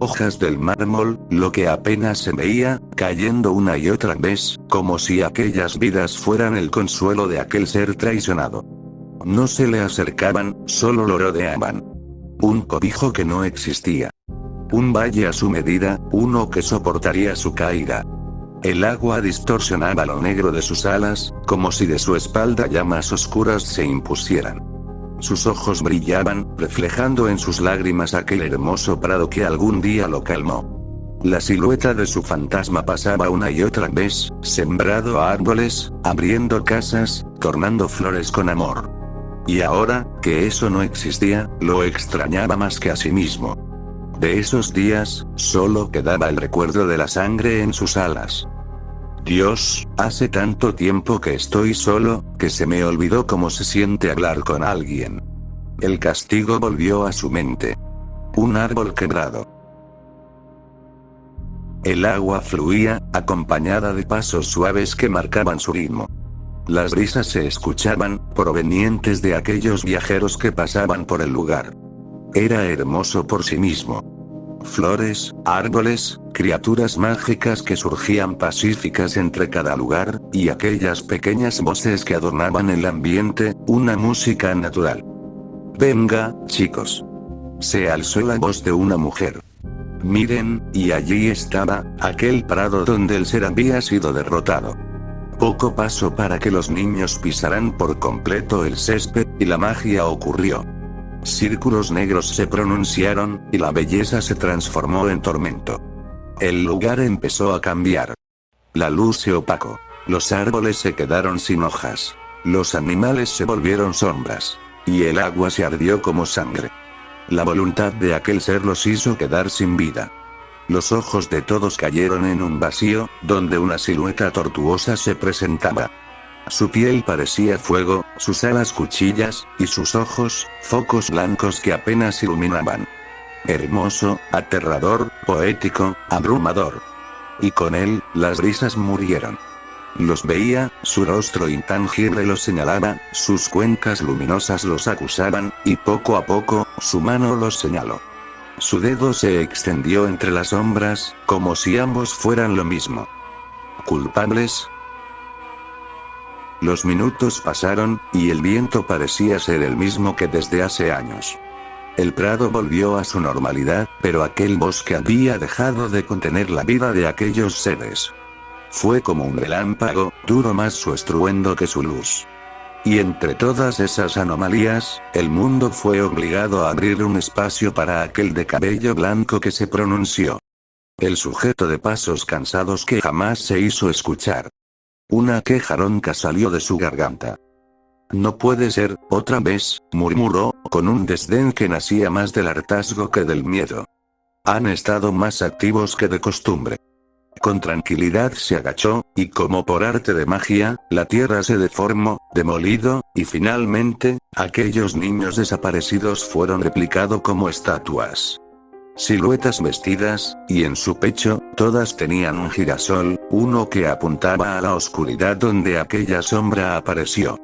hojas del mármol, lo que apenas se veía, cayendo una y otra vez, como si aquellas vidas fueran el consuelo de aquel ser traicionado. No se le acercaban, solo lo rodeaban. Un cobijo que no existía. Un valle a su medida, uno que soportaría su caída. El agua distorsionaba lo negro de sus alas, como si de su espalda llamas oscuras se impusieran. Sus ojos brillaban, reflejando en sus lágrimas aquel hermoso prado que algún día lo calmó. La silueta de su fantasma pasaba una y otra vez, sembrado árboles, abriendo casas, tornando flores con amor. Y ahora, que eso no existía, lo extrañaba más que a sí mismo. De esos días, solo quedaba el recuerdo de la sangre en sus alas. Dios, hace tanto tiempo que estoy solo, que se me olvidó cómo se siente hablar con alguien. El castigo volvió a su mente. Un árbol quebrado. El agua fluía, acompañada de pasos suaves que marcaban su ritmo. Las risas se escuchaban, provenientes de aquellos viajeros que pasaban por el lugar. Era hermoso por sí mismo. Flores, árboles, criaturas mágicas que surgían pacíficas entre cada lugar, y aquellas pequeñas voces que adornaban el ambiente, una música natural. Venga, chicos. Se alzó la voz de una mujer. Miren, y allí estaba, aquel prado donde el ser había sido derrotado. Poco pasó para que los niños pisaran por completo el césped, y la magia ocurrió. Círculos negros se pronunciaron, y la belleza se transformó en tormento. El lugar empezó a cambiar. La luz se opacó. Los árboles se quedaron sin hojas. Los animales se volvieron sombras. Y el agua se ardió como sangre. La voluntad de aquel ser los hizo quedar sin vida. Los ojos de todos cayeron en un vacío, donde una silueta tortuosa se presentaba. Su piel parecía fuego, sus alas cuchillas, y sus ojos, focos blancos que apenas iluminaban. Hermoso, aterrador, poético, abrumador. Y con él, las risas murieron. Los veía, su rostro intangible los señalaba, sus cuencas luminosas los acusaban, y poco a poco, su mano los señaló. Su dedo se extendió entre las sombras, como si ambos fueran lo mismo. ¿Culpables? Los minutos pasaron, y el viento parecía ser el mismo que desde hace años. El prado volvió a su normalidad, pero aquel bosque había dejado de contener la vida de aquellos seres. Fue como un relámpago, duró más su estruendo que su luz. Y entre todas esas anomalías, el mundo fue obligado a abrir un espacio para aquel de cabello blanco que se pronunció. El sujeto de pasos cansados que jamás se hizo escuchar. Una queja ronca salió de su garganta. No puede ser, otra vez, murmuró, con un desdén que nacía más del hartazgo que del miedo. Han estado más activos que de costumbre. Con tranquilidad se agachó, y como por arte de magia, la tierra se deformó, demolido, y finalmente, aquellos niños desaparecidos fueron replicados como estatuas. Siluetas vestidas, y en su pecho, todas tenían un girasol, uno que apuntaba a la oscuridad donde aquella sombra apareció.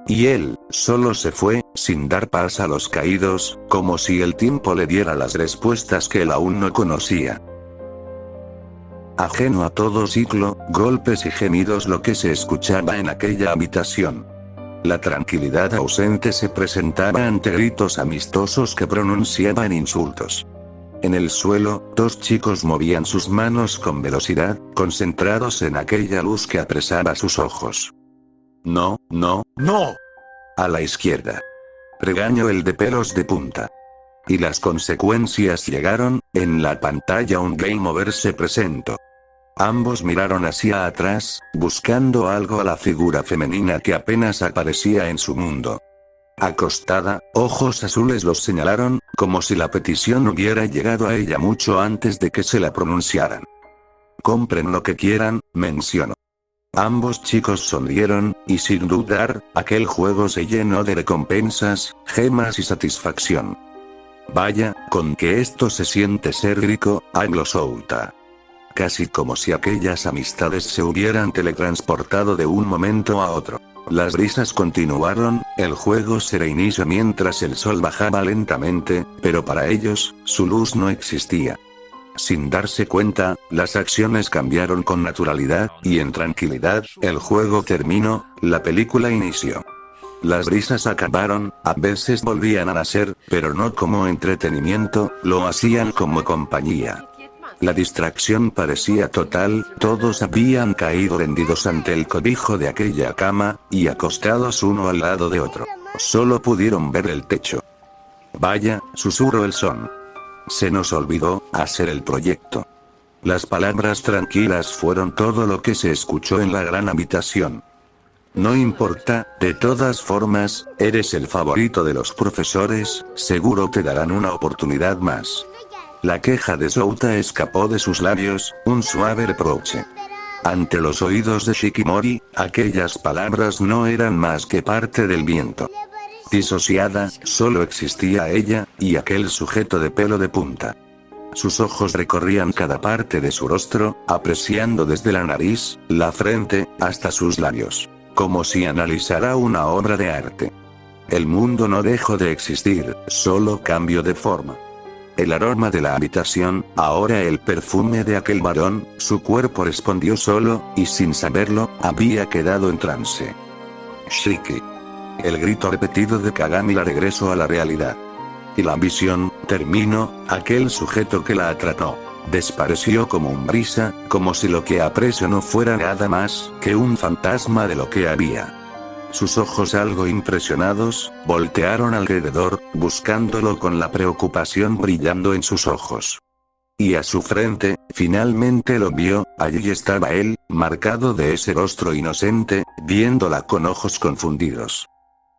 Y él, solo se fue, sin dar paz a los caídos, como si el tiempo le diera las respuestas que él aún no conocía. Ajeno a todo ciclo, golpes y gemidos lo que se escuchaba en aquella habitación. La tranquilidad ausente se presentaba ante gritos amistosos que pronunciaban insultos. En el suelo, dos chicos movían sus manos con velocidad, concentrados en aquella luz que apresaba sus ojos. No, no, no. A la izquierda. Regañó el de pelos de punta. Y las consecuencias llegaron, en la pantalla un game over se presentó. Ambos miraron hacia atrás, buscando algo a la figura femenina que apenas aparecía en su mundo. Acostada, ojos azules los señalaron, como si la petición hubiera llegado a ella mucho antes de que se la pronunciaran. Compren lo que quieran, mencionó. Ambos chicos sonrieron, y sin dudar, aquel juego se llenó de recompensas, gemas y satisfacción. Vaya, con que esto se siente ser rico, habló Souta. Casi como si aquellas amistades se hubieran teletransportado de un momento a otro. Las risas continuaron, el juego se reinició mientras el sol bajaba lentamente, pero para ellos, su luz no existía. Sin darse cuenta, las acciones cambiaron con naturalidad, y en tranquilidad, el juego terminó, la película inició. Las risas acabaron, a veces volvían a nacer, pero no como entretenimiento, lo hacían como compañía. La distracción parecía total, todos habían caído rendidos ante el cobijo de aquella cama, y acostados uno al lado de otro. Solo pudieron ver el techo. Vaya, susurró el son. Se nos olvidó hacer el proyecto. Las palabras tranquilas fueron todo lo que se escuchó en la gran habitación. No importa, de todas formas, eres el favorito de los profesores, seguro te darán una oportunidad más. La queja de Souta escapó de sus labios, un suave reproche. Ante los oídos de Shikimori, aquellas palabras no eran más que parte del viento. Disociada, solo existía ella, y aquel sujeto de pelo de punta. Sus ojos recorrían cada parte de su rostro, apreciando desde la nariz, la frente, hasta sus labios. Como si analizara una obra de arte. El mundo no dejó de existir, solo cambió de forma. El aroma de la habitación, ahora el perfume de aquel varón, su cuerpo respondió solo, y sin saberlo, había quedado en trance. Shiki. El grito repetido de Kagami la regresó a la realidad. Y la visión, terminó, aquel sujeto que la atrapó. Desapareció como un brisa, como si lo que apreció no fuera nada más que un fantasma de lo que había. Sus ojos algo impresionados, voltearon alrededor, buscándolo con la preocupación brillando en sus ojos. Y a su frente, finalmente lo vio, allí estaba él, marcado de ese rostro inocente, viéndola con ojos confundidos.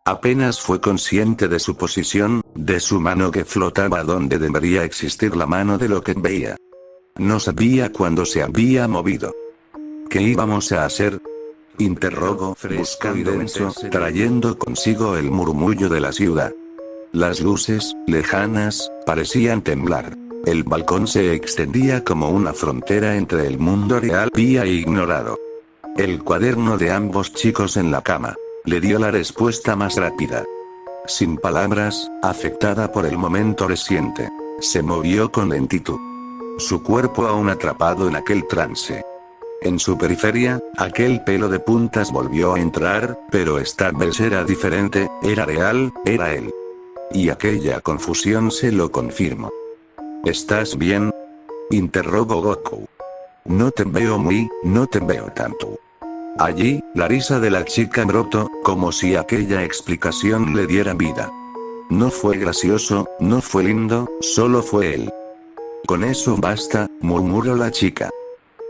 Apenas fue consciente de su posición, de su mano que flotaba donde debería existir la mano de lo que veía. No sabía cuándo se había movido. ¿Qué íbamos a hacer? Interrogó fresco y denso, trayendo consigo el murmullo de la ciudad. Las luces, lejanas, parecían temblar. El balcón se extendía como una frontera entre el mundo real y ignorado. El cuaderno de ambos chicos en la cama. Le dio la respuesta más rápida. Sin palabras, afectada por el momento reciente. Se movió con lentitud. Su cuerpo aún atrapado en aquel trance. En su periferia, aquel pelo de puntas volvió a entrar, pero esta vez era diferente, era real, era él. Y aquella confusión se lo confirmó. ¿Estás bien? Interrogó Goku. No te veo no te veo tanto. Allí, la risa de la chica brotó, como si aquella explicación le diera vida. No fue gracioso, no fue lindo, solo fue él. Con eso basta, murmuró la chica.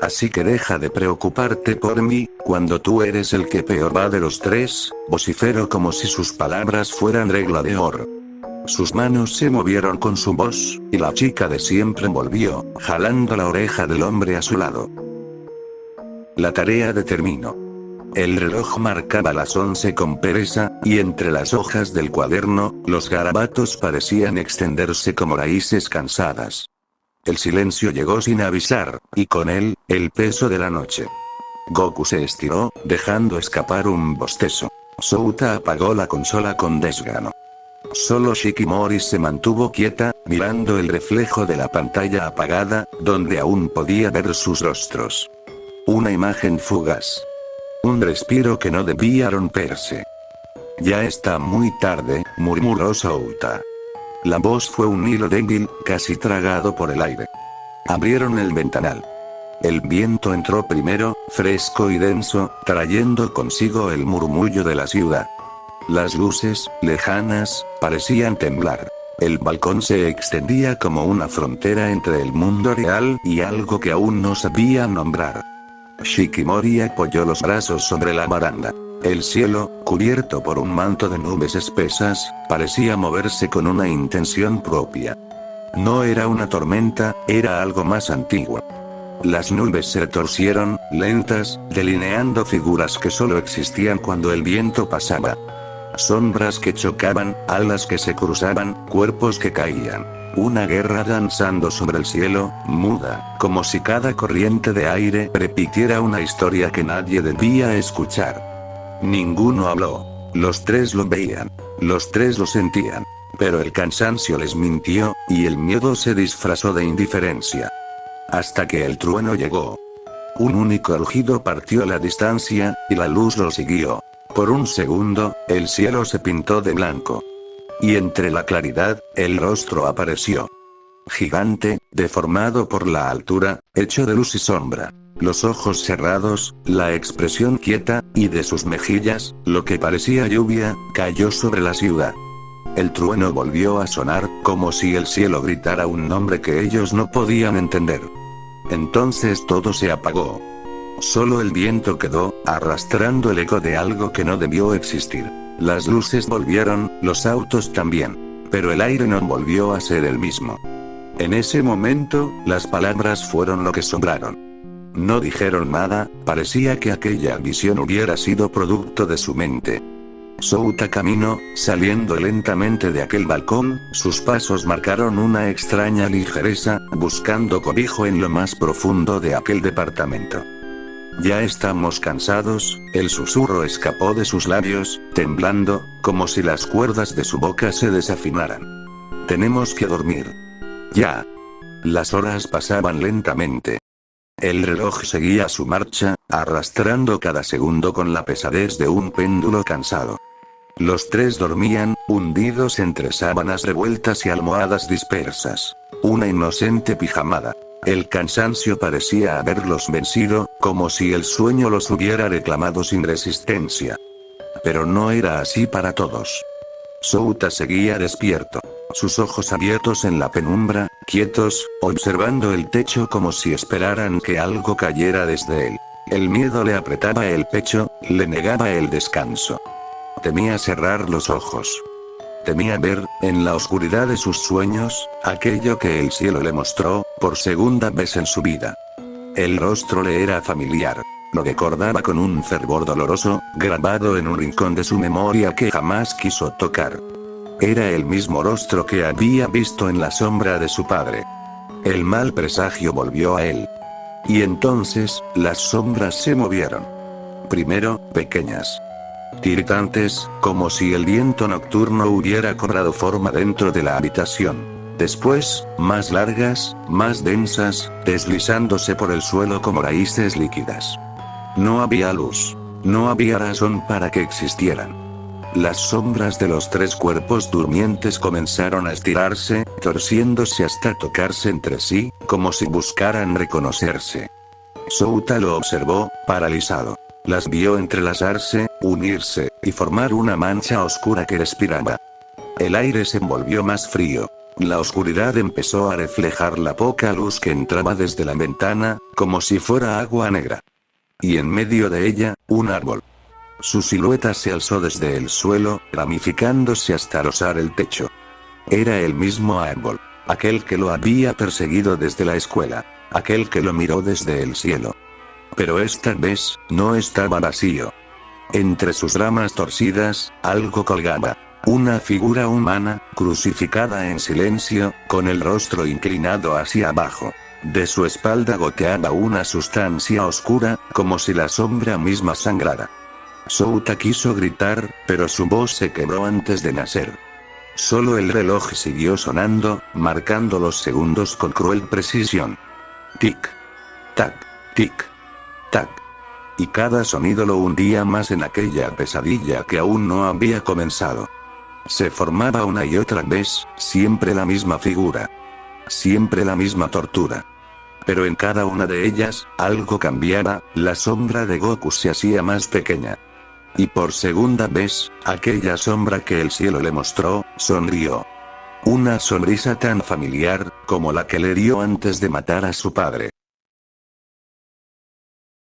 Así que deja de preocuparte por mí, cuando tú eres el que peor va de los tres, vociferó como si sus palabras fueran regla de oro. Sus manos se movieron con su voz, y la chica de siempre volvió, jalando la oreja del hombre a su lado. La tarea terminó. El reloj marcaba las 11 con pereza, y entre las hojas del cuaderno, los garabatos parecían extenderse como raíces cansadas. El silencio llegó sin avisar, y con él, el peso de la noche. Goku se estiró, dejando escapar un bostezo. Souta apagó la consola con desgano. Solo Shikimori se mantuvo quieta, mirando el reflejo de la pantalla apagada, donde aún podía ver sus rostros. Una imagen fugaz. Un respiro que no debía romperse. Ya está muy tarde, murmuró Souta. La voz fue un hilo débil, casi tragado por el aire. Abrieron el ventanal. El viento entró primero, fresco y denso, trayendo consigo el murmullo de la ciudad. Las luces, lejanas, parecían temblar. El balcón se extendía como una frontera entre el mundo real y algo que aún no sabía nombrar. Shikimori apoyó los brazos sobre la baranda. El cielo, cubierto por un manto de nubes espesas, parecía moverse con una intención propia. No era una tormenta, era algo más antiguo. Las nubes se torcieron, lentas, delineando figuras que solo existían cuando el viento pasaba. Sombras que chocaban, alas que se cruzaban, cuerpos que caían. Una guerra danzando sobre el cielo, muda, como si cada corriente de aire repitiera una historia que nadie debía escuchar. Ninguno habló. Los tres lo veían. Los tres lo sentían. Pero el cansancio les mintió, y el miedo se disfrazó de indiferencia. hasta que el trueno llegó. Un único rugido partió la distancia, y la luz lo siguió. Por un segundo, el cielo se pintó de blanco. Y entre la claridad, el rostro apareció. Gigante, deformado por la altura, hecho de luz y sombra. Los ojos cerrados, la expresión quieta, y de sus mejillas, lo que parecía lluvia, cayó sobre la ciudad. El trueno volvió a sonar, como si el cielo gritara un nombre que ellos no podían entender. Entonces todo se apagó. Solo el viento quedó, arrastrando el eco de algo que no debió existir. Las luces volvieron, los autos también. Pero el aire no volvió a ser el mismo. En ese momento, las palabras fueron lo que sobraron. No dijeron nada, parecía que aquella visión hubiera sido producto de su mente. Souta caminó, saliendo lentamente de aquel balcón, sus pasos marcaron una extraña ligereza, buscando cobijo en lo más profundo de aquel departamento. Ya estamos cansados, el susurro escapó de sus labios, temblando, como si las cuerdas de su boca se desafinaran. Tenemos que dormir. Ya. Las horas pasaban lentamente. El reloj seguía su marcha, arrastrando cada segundo con la pesadez de un péndulo cansado. Los tres dormían, hundidos entre sábanas revueltas y almohadas dispersas. Una inocente pijamada. El cansancio parecía haberlos vencido, como si el sueño los hubiera reclamado sin resistencia. Pero no era así para todos. Souta seguía despierto. Sus ojos abiertos en la penumbra, quietos, observando el techo como si esperaran que algo cayera desde él. El miedo le apretaba el pecho, le negaba el descanso. Temía cerrar los ojos. Temía ver, en la oscuridad de sus sueños, aquello que el cielo le mostró, por segunda vez en su vida. El rostro le era familiar. Lo recordaba con un fervor doloroso, grabado en un rincón de su memoria que jamás quiso tocar. Era el mismo rostro que había visto en la sombra de su padre. El mal presagio volvió a él. Y entonces, las sombras se movieron. Primero, pequeñas. Tiritantes, como si el viento nocturno hubiera cobrado forma dentro de la habitación. Después, más largas, más densas, deslizándose por el suelo como raíces líquidas. No había luz. No había razón para que existieran. Las sombras de los tres cuerpos durmientes comenzaron a estirarse, torciéndose hasta tocarse entre sí, como si buscaran reconocerse. Souta lo observó, paralizado. Las vio entrelazarse, unirse, y formar una mancha oscura que respiraba. El aire se envolvió más frío. La oscuridad empezó a reflejar la poca luz que entraba desde la ventana, como si fuera agua negra. Y en medio de ella, un árbol. Su silueta se alzó desde el suelo, ramificándose hasta rozar el techo. Era el mismo árbol. Aquel que lo había perseguido desde la escuela. Aquel que lo miró desde el cielo. Pero esta vez, no estaba vacío. Entre sus ramas torcidas, algo colgaba. Una figura humana, crucificada en silencio, con el rostro inclinado hacia abajo. De su espalda goteaba una sustancia oscura, como si la sombra misma sangrara. Souta quiso gritar, pero su voz se quebró antes de nacer. Solo el reloj siguió sonando, marcando los segundos con cruel precisión. Tic. Tac. Tic. Tac. Y cada sonido lo hundía más en aquella pesadilla que aún no había comenzado. Se formaba una y otra vez, siempre la misma figura. Siempre la misma tortura. Pero en cada una de ellas, algo cambiaba, la sombra de Goku se hacía más pequeña. Y por segunda vez, aquella sombra que el cielo le mostró, sonrió. Una sonrisa tan familiar, como la que le dio antes de matar a su padre.